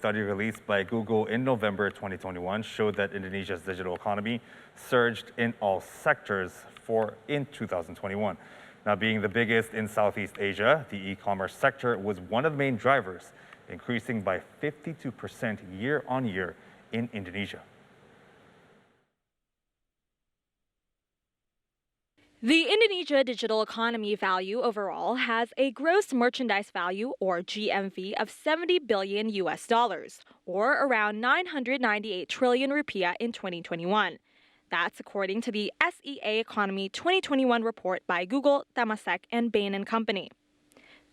study released by Google in November 2021 showed that Indonesia's digital economy surged in all sectors in 2021. Now, being the biggest in Southeast Asia, the e-commerce sector was one of the main drivers, increasing by 52% year on year in Indonesia. The Indonesia digital economy value overall has a gross merchandise value, or GMV, of 70 billion US dollars, or around 998 trillion rupiah in 2021. That's according to the SEA Economy 2021 report by Google, Temasek, and Bain & Company.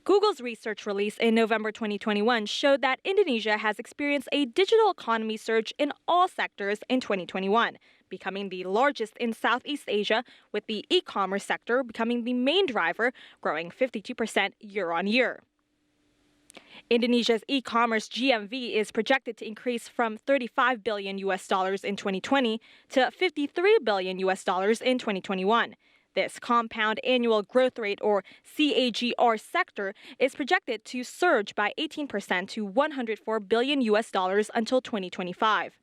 Google's research release in November 2021 showed that Indonesia has experienced a digital economy surge in all sectors in 2021, becoming the largest in Southeast Asia, with the e-commerce sector becoming the main driver, growing 52% year on year. Indonesia's e-commerce GMV is projected to increase from 35 billion US dollars in 2020 to 53 billion US dollars in 2021. This compound annual growth rate, or CAGR sector, is projected to surge by 18% to 104 billion US dollars until 2025.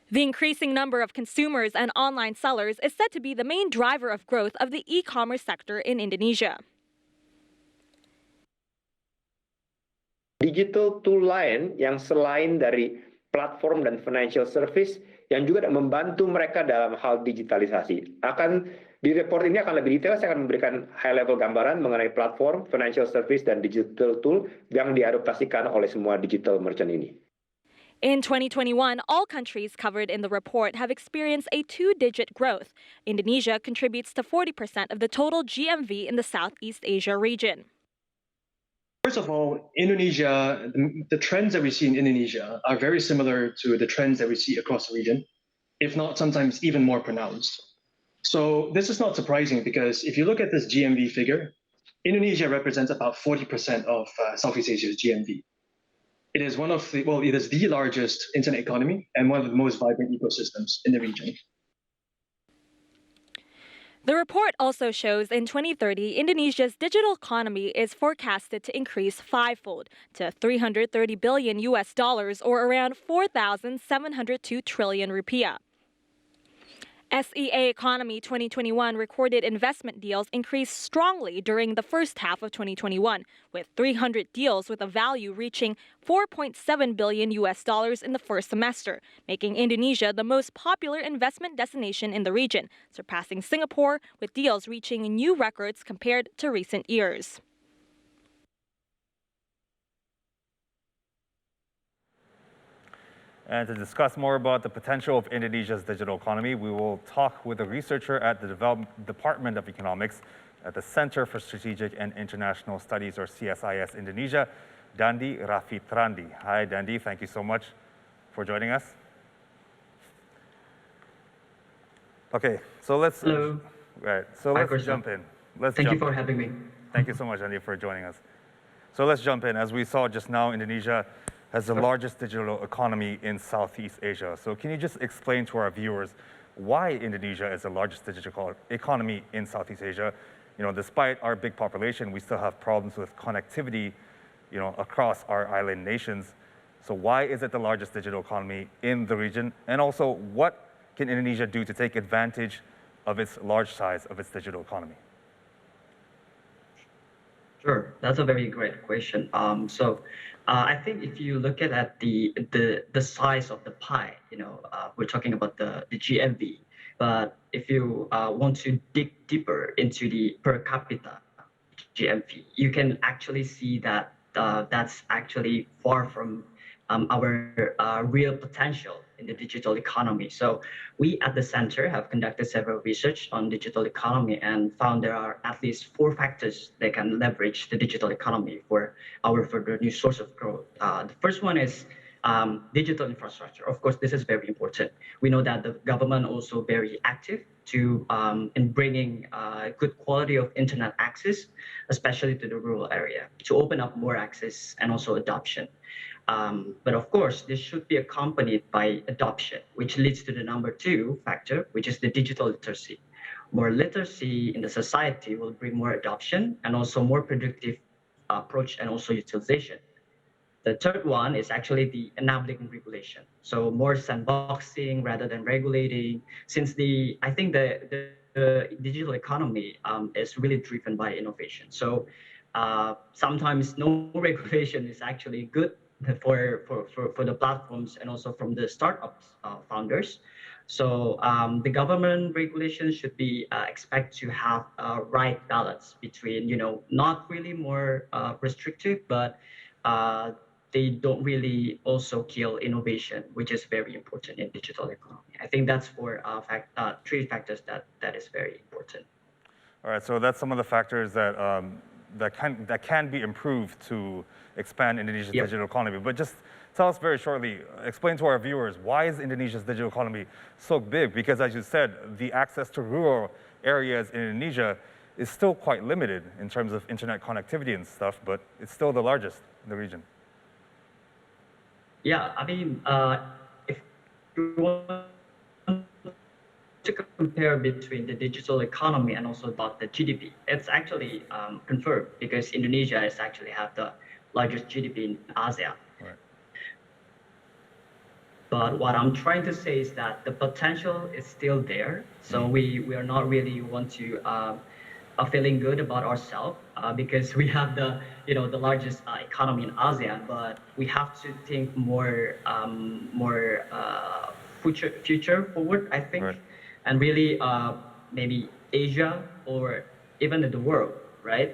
The increasing number of consumers and online sellers is said to be the main driver of growth of the e-commerce sector in Indonesia. Digital tool lain yang selain dari platform dan financial service yang juga membantu mereka dalam hal digitalisasi. Di report ini akan lebih detail, saya akan memberikan high-level gambaran mengenai platform, financial service, dan digital tool yang diadaptasikan oleh semua digital merchant ini. In 2021, all countries covered in the report have experienced a two-digit growth. Indonesia contributes to 40% of the total GMV in the Southeast Asia region. First of all, Indonesia, the trends that we see in Indonesia are very similar to the trends that we see across the region, if not sometimes even more pronounced. So this is not surprising because if you look at this GMV figure, Indonesia represents about 40% of Southeast Asia's GMV. It is it is the largest internet economy and one of the most vibrant ecosystems in the region. The report also shows in 2030, Indonesia's digital economy is forecasted to increase fivefold to 330 billion US dollars, or around 4,702 trillion rupiah. SEA Economy 2021 recorded investment deals increased strongly during the first half of 2021, with 300 deals with a value reaching 4.7 billion US dollars in the first semester, making Indonesia the most popular investment destination in the region, surpassing Singapore with deals reaching new records compared to recent years. And to discuss more about the potential of Indonesia's digital economy, we will talk with a researcher at the Department of Economics at the Center for Strategic and International Studies, or CSIS Indonesia, Dandi Rafitrandi. Hi, Dandi. Thank you so much for joining us. Okay, so let's Hello. Let's jump in. Thank you for having me. Thank you so much, Dandi, for joining us. So let's jump in. As we saw just now, Indonesia has the largest digital economy in Southeast Asia. So can you just explain to our viewers why Indonesia is the largest digital economy in Southeast Asia? You know, despite our big population, we still have problems with connectivity, you know, across our island nations. So why is it the largest digital economy in the region? And also, what can Indonesia do to take advantage of its large size of its digital economy? Sure, that's a very great question. I think if you look at the size of the pie, you know, we're talking about the GMV. But if you want to dig deeper into the per capita GMV, you can actually see that that's actually far from our real potential in the digital economy. So we at the center have conducted several research on digital economy and found there are at least 4 factors that can leverage the digital economy for our further new source of growth. The first one is digital infrastructure. Of course, this is very important. We know that the government also very active in bringing good quality of internet access, especially to the rural area, to open up more access and also adoption. But of course, this should be accompanied by adoption, which leads to the number 2 factor, which is the digital literacy. More literacy in the society will bring more adoption and also more productive approach and also utilization. The third one is actually the enabling regulation. So more sandboxing rather than regulating, since I think the digital economy is really driven by innovation. So sometimes no regulation is actually good for the platforms and also from the startups founders. So the government regulations should be expect to have a right balance between, not really more restrictive, but uh, they don't really also kill innovation, which is very important in digital economy. I think that's for three factors that is very important. All right, so that's some of the factors that can be improved to expand Indonesia's Yep. digital economy. But just tell us very shortly, explain to our viewers, why is Indonesia's digital economy so big? Because as you said, the access to rural areas in Indonesia is still quite limited in terms of internet connectivity and stuff, but it's still the largest in the region. Yeah, I mean, if you want to compare between the digital economy and also about the GDP, it's actually confirmed because Indonesia is actually have the largest GDP in ASEAN. Right. But what I'm trying to say is that the potential is still there. So we are not really want to feeling good about ourselves because we have the largest economy in ASEAN, but we have to think more future forward, I think, Right. and really maybe Asia or even the world, right?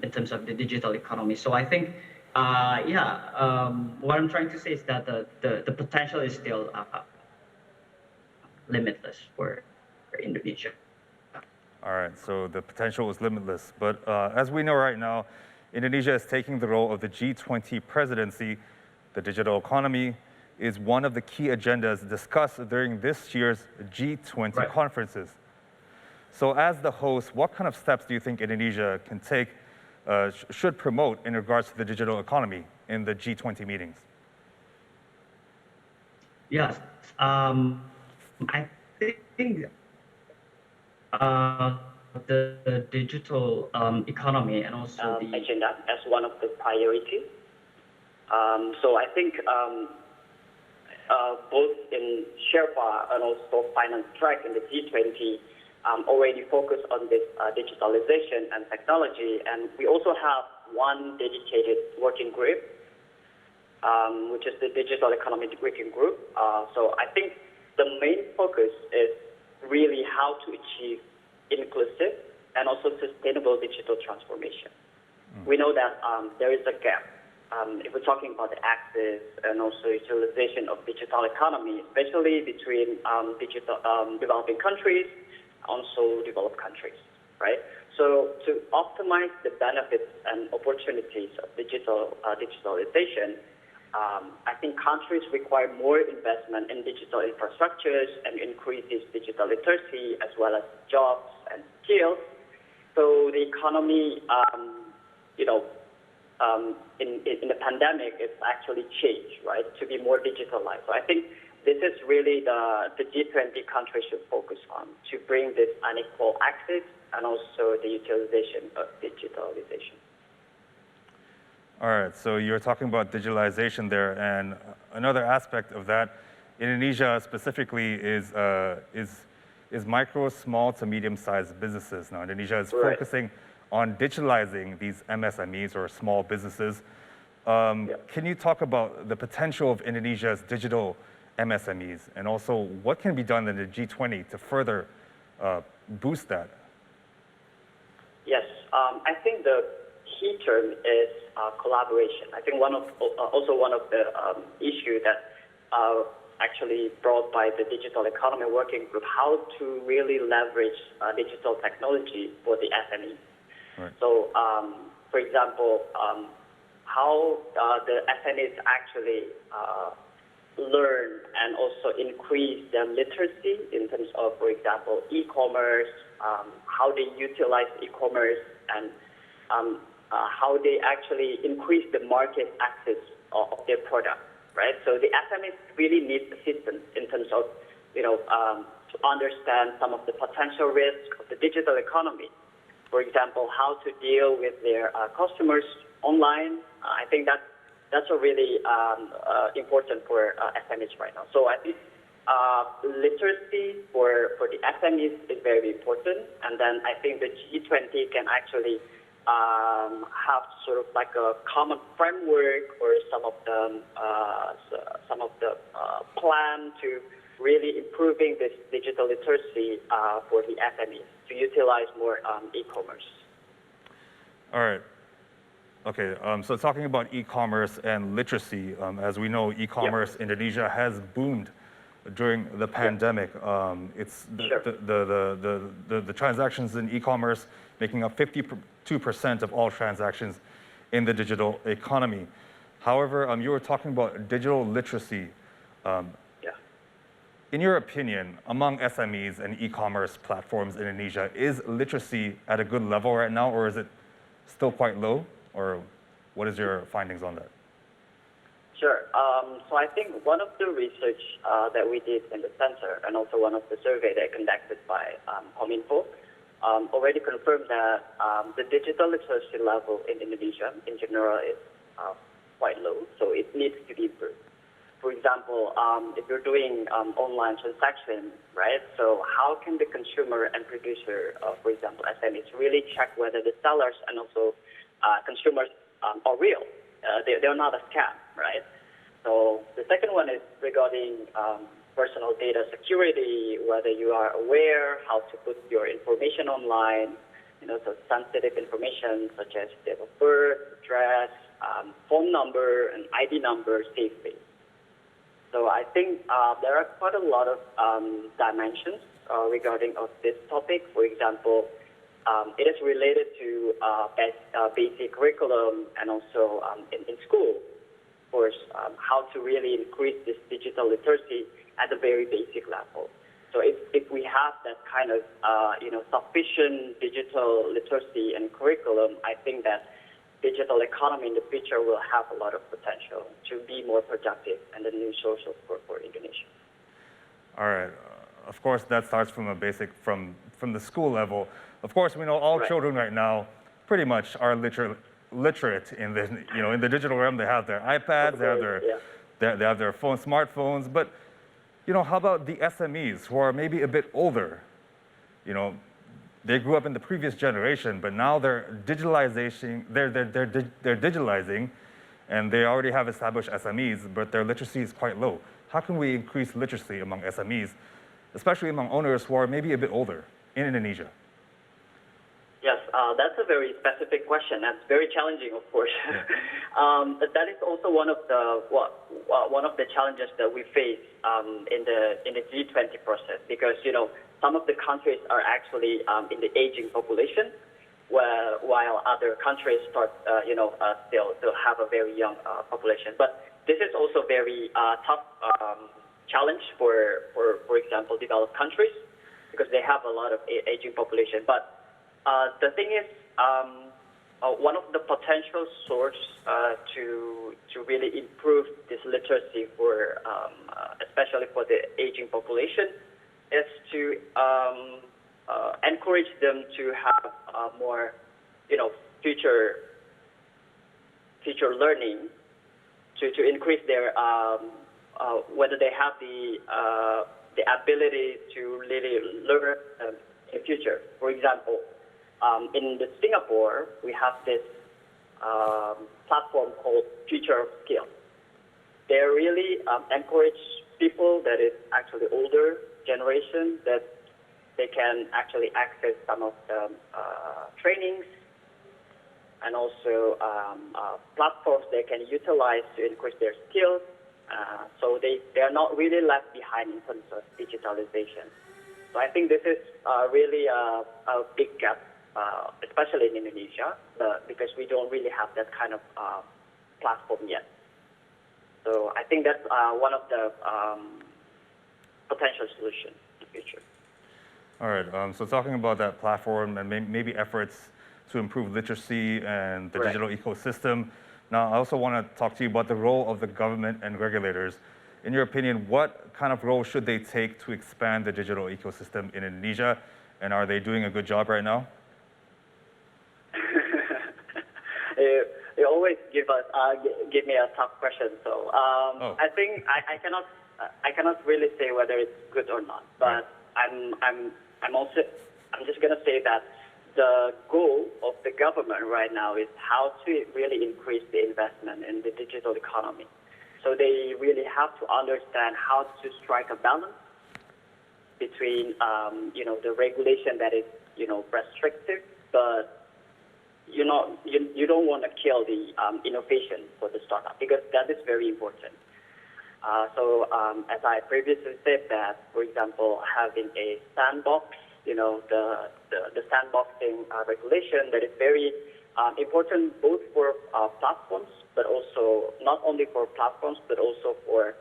In terms of the digital economy. So I think what I'm trying to say is that the potential is still limitless for Indonesia. All right, so the potential is limitless. But as we know right now, Indonesia is taking the role of the G20 presidency. The digital economy is one of the key agendas discussed during this year's G20 Right. conferences. So as the host, what kind of steps do you think Indonesia can take, should promote in regards to the digital economy in the G20 meetings? Yes, I think the digital economy and also the agenda as one of the priorities. So I think both in Sherpa and also finance track in the G20 already focus on this digitalization and technology, and we also have one dedicated working group, which is the Digital Economy Working Group. So I think the main focus is really how to achieve inclusive and also sustainable digital transformation. We know that there is a gap. If we're talking about the access and also utilization of digital economy, especially between developing countries, also developed countries, right? So to optimize the benefits and opportunities of digitalization, I think countries require more investment in digital infrastructures and increases digital literacy as well as jobs and skills. So the economy, in the pandemic, it's actually changed, right, to be more digitalized. So I think this is really the G20 countries should focus on to bring this unequal access and also the utilization of digitalization. All right, so you're talking about digitalization there, and another aspect of that, Indonesia specifically is micro, small to medium-sized businesses. Now, Indonesia is Right. focusing on digitalizing these MSMEs or small businesses. Can you talk about the potential of Indonesia's digital MSMEs, and also what can be done in the G20 to further boost that? Yes, I think the key term is collaboration. I think one of the issue that actually brought by the Digital Economy Working Group, how to really leverage digital technology for the SMEs. Right. So, for example, how the SMEs actually learn and also increase their literacy in terms of, for example, e-commerce, how they utilize e-commerce, and how they actually increase the market access of their product, right? So the SMEs really need assistance in terms of, to understand some of the potential risks of the digital economy. For example, how to deal with their customers online. I think that's that's a really important for SMEs right now. So I think literacy for the SMEs is very important, and then I think the G20 can actually have sort of like a common framework or some of the plan to really improving this digital literacy for the SMEs to utilize more e-commerce. All right. Okay, so talking about e-commerce and literacy, as we know, e-commerce Indonesia has boomed during the pandemic. It's the transactions in e-commerce making up 52% of all transactions in the digital economy. However, you were talking about digital literacy. In your opinion, among SMEs and e-commerce platforms in Indonesia, is literacy at a good level right now, or is it still quite low? Or what is your findings on that? Sure. So I think one of the research that we did in the center, and also one of the survey that conducted by Kominfo, already confirmed that the digital literacy level in Indonesia in general is quite low, so it needs to be improved. For example, if you're doing online transaction, right? So how can the consumer and producer, for example, SMEs, really check whether the sellers and also consumers are real? They're not a scam, right? So the second one is regarding personal data security, whether you are aware how to put your information online, so sensitive information such as date of birth, address, phone number, and ID number safely. So I think there are quite a lot of dimensions regarding of this topic. For example, it is related to basic curriculum and also in school, of course, how to really increase this digital literacy at the very basic level. So if we have that kind of sufficient digital literacy and curriculum, I think that digital economy in the future will have a lot of potential to be more productive and a new source of growth for Indonesia. All right. Of course, that starts from a basic, from the school level. Of course, we know all children right now pretty much are literate in the in the digital realm. They have their iPads, they have their smartphones. But how about the SMEs who are maybe a bit older? They grew up in the previous generation, but now they're digitalizing. They're digitalizing, and they already have established SMEs, but their literacy is quite low. How can we increase literacy among SMEs, especially among owners who are maybe a bit older in Indonesia? Yes, that's a very specific question. That's very challenging, of course. But that is also one of the challenges that we face in the G20 process, because some of the countries are actually in the aging population, while other countries still have a very young population. But this is also very tough challenge for example, developed countries, because they have a lot of aging population. But the thing is, one of the potential source to really improve this literacy for, especially for the aging population, is to encourage them to have more, future learning, to increase their whether they have the ability to really learn in the future. For example, in Singapore, we have this platform called Future of Skills. They really encourage people that is actually older generation that they can actually access some of the trainings and also platforms they can utilize to increase their skills. So they are not really left behind in terms of digitalization. So I think this is really a big gap, especially in Indonesia, because we don't really have that kind of platform yet. So I think that's one of the potential solutions in the future. All right. So talking about that platform and maybe efforts to improve literacy and the digital ecosystem. Now, I also want to talk to you about the role of the government and regulators. In your opinion, what kind of role should they take to expand the digital ecosystem in Indonesia? And are they doing a good job right now? You always give me a tough question. So I think I cannot really say whether it's good or not. But I'm just going to say that the goal of the government right now is how to really increase the investment in the digital economy. So they really have to understand how to strike a balance between, the regulation that is, restrictive, but you don't want to kill the innovation for the startup, because that is very important. So as I previously said that, for example, having a sandbox, the sandboxing regulation that is very important both for platforms, but also not only for platforms, but also for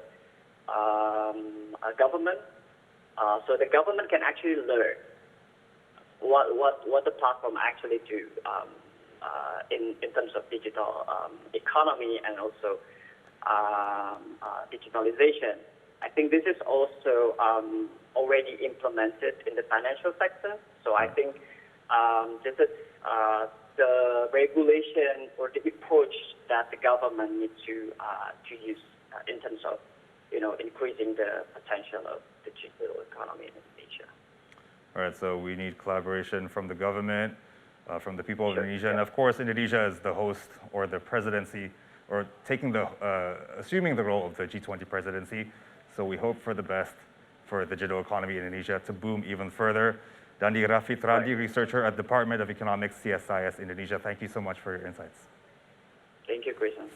government. So the government can actually learn what the platform actually do in terms of digital economy and also digitalization. I think this is also already implemented in the financial sector. So I think this is the regulation or the approach that the government needs to use in terms of increasing the potential of the digital economy in Indonesia. All right, so we need collaboration from the government, from the people of Indonesia, and of course, Indonesia is the host or the presidency, or assuming the role of the G20 presidency. So we hope for the best for the digital economy in Indonesia to boom even further. Dandi Rafitrandi, researcher at Department of Economics, CSIS Indonesia. Thank you so much for your insights. Thank you, Christian.